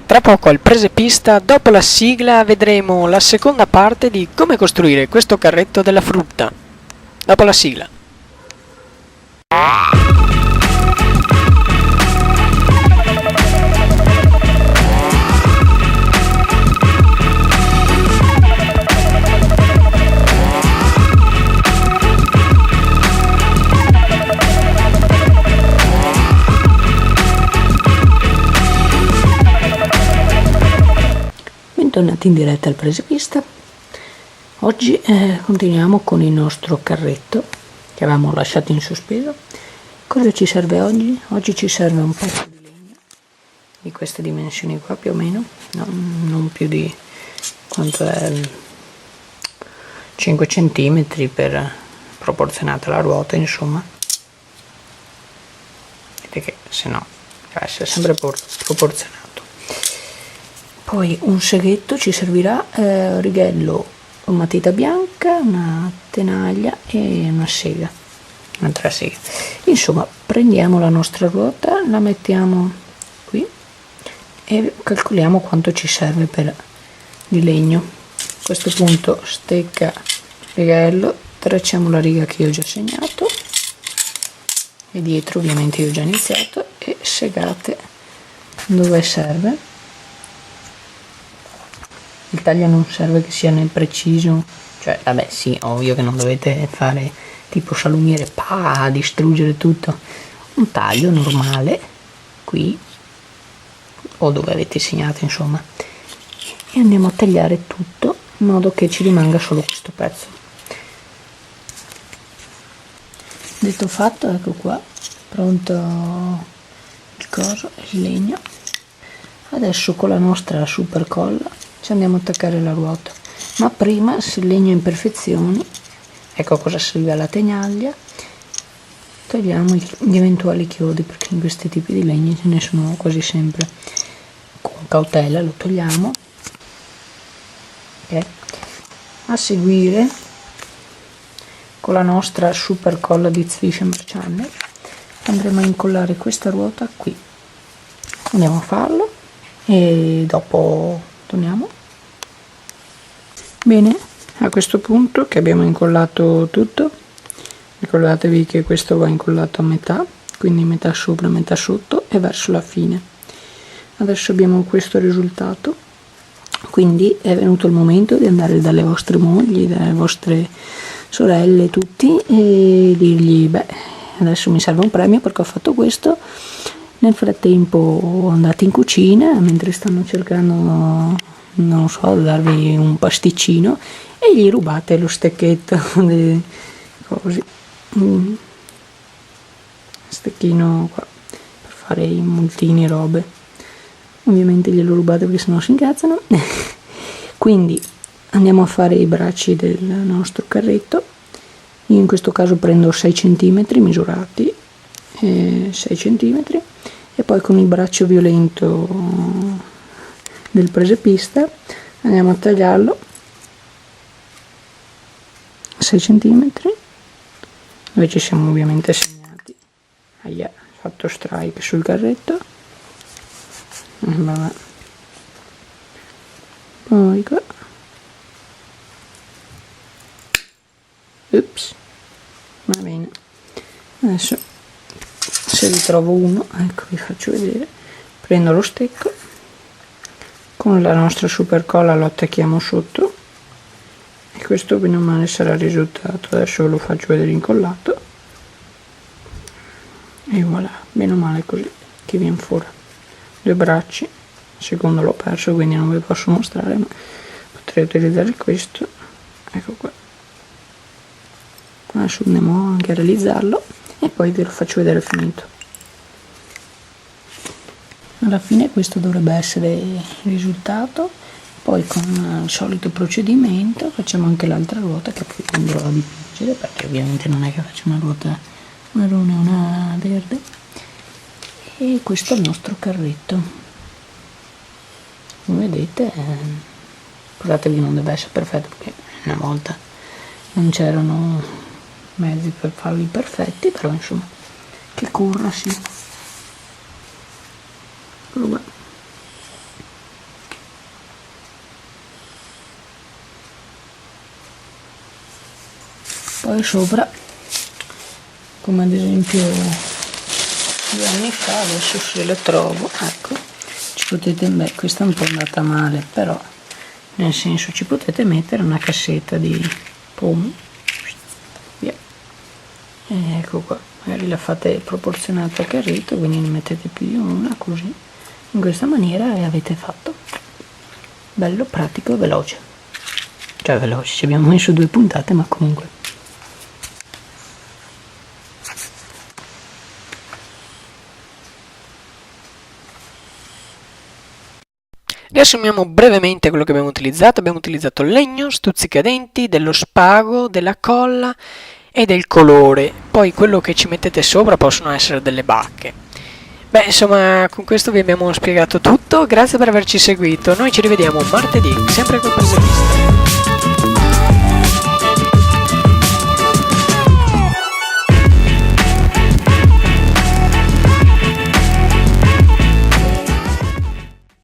Tra poco al presepista, dopo la sigla, vedremo la seconda parte di come costruire questo carretto della frutta. Dopo la sigla. Bentornati in diretta al presepista. Oggi continuiamo con il nostro carretto che avevamo lasciato in sospeso. Cosa ci serve oggi? Oggi ci serve un pezzo di legno di queste dimensioni qua, più o meno, non più di quanto è 5 cm per proporzionata alla ruota, insomma. Vedete che se no deve essere sempre proporzionato. Poi un seghetto ci servirà, righello, una matita bianca, una tenaglia e una sega, un'altra sega. Insomma, prendiamo la nostra ruota, la mettiamo qui e calcoliamo quanto ci serve di legno. A questo punto stecca, righello, tracciamo la riga che io ho già segnato e dietro ovviamente io ho già iniziato, e segate dove serve. Il taglio non serve che sia nel preciso, cioè vabbè sì, ovvio che non dovete fare tipo salumiere, distruggere tutto. Un taglio normale qui o dove avete segnato, insomma, e andiamo a tagliare tutto in modo che ci rimanga solo questo pezzo. Detto fatto, ecco qua pronto il coso, il legno. Adesso con la nostra super colla ci andiamo a attaccare la ruota, ma prima, se il legno è in imperfezioni, ecco cosa serve alla tenaglia, togliamo gli eventuali chiodi, perché in questi tipi di legni ce ne sono quasi sempre. Con cautela lo togliamo. Okay. A seguire, con la nostra super colla di Fisher Channel andremo a incollare questa ruota qui. Andiamo a farlo e dopo torniamo. Bene, a questo punto che abbiamo incollato tutto, ricordatevi che questo va incollato a metà, quindi metà sopra, metà sotto e verso la fine. Adesso abbiamo questo risultato, quindi è venuto il momento di andare dalle vostre mogli, dalle vostre sorelle, tutti, e dirgli: beh, adesso mi serve un premio perché ho fatto questo. Nel frattempo andate in cucina mentre stanno cercando, non so, darvi un pasticcino, e gli rubate lo stecchetto così, stecchino qua per fare i multini, robe. Ovviamente glielo rubate perché sennò si incazzano. Quindi andiamo a fare i bracci del nostro carretto. Io in questo caso prendo 6 cm misurati, 6 cm, e poi con il braccio violento del presepista andiamo a tagliarlo 6 cm dove ci siamo ovviamente segnati. Fatto strike sul carretto. Vabbè. Poi qua, ups, va bene. Adesso se vi trovo uno, ecco, vi faccio vedere. Prendo lo stecco, con la nostra super colla lo attacchiamo sotto e questo bene o male sarà il risultato. Adesso ve lo faccio vedere incollato e voilà, bene o male così che viene fuori. Due bracci, il secondo l'ho perso quindi non vi posso mostrare, ma potrei utilizzare questo, ecco qua. Adesso andiamo anche a realizzarlo e poi ve lo faccio vedere finito. Alla fine questo dovrebbe essere il risultato. Poi con il solito procedimento facciamo anche l'altra ruota, che poi andrò a dipingere, perché ovviamente non è che faccio una ruota marrone e una verde. E questo è il nostro carretto, come vedete. Guardatevi, non deve essere perfetto perché una volta non c'erano mezzi per farli perfetti, però insomma che corra, sì. Eccolo qua. Poi sopra, come ad esempio 2 anni fa, adesso se le trovo, ecco, ci potete, beh, questa è un po' andata male, però nel senso ci potete mettere una cassetta di pomi, via, e ecco qua, magari la fate proporzionata al carretto, quindi ne mettete più di una, così, in questa maniera, e avete fatto. Bello, pratico e veloce. Cioè veloce, ci abbiamo messo 2 puntate, ma comunque. Riassumiamo brevemente quello che abbiamo utilizzato. Abbiamo utilizzato legno, stuzzicadenti, dello spago, della colla e del colore. Poi quello che ci mettete sopra possono essere delle bacche. Beh, insomma, con questo vi abbiamo spiegato tutto. Grazie per averci seguito. Noi ci rivediamo martedì, sempre con Presa Vista.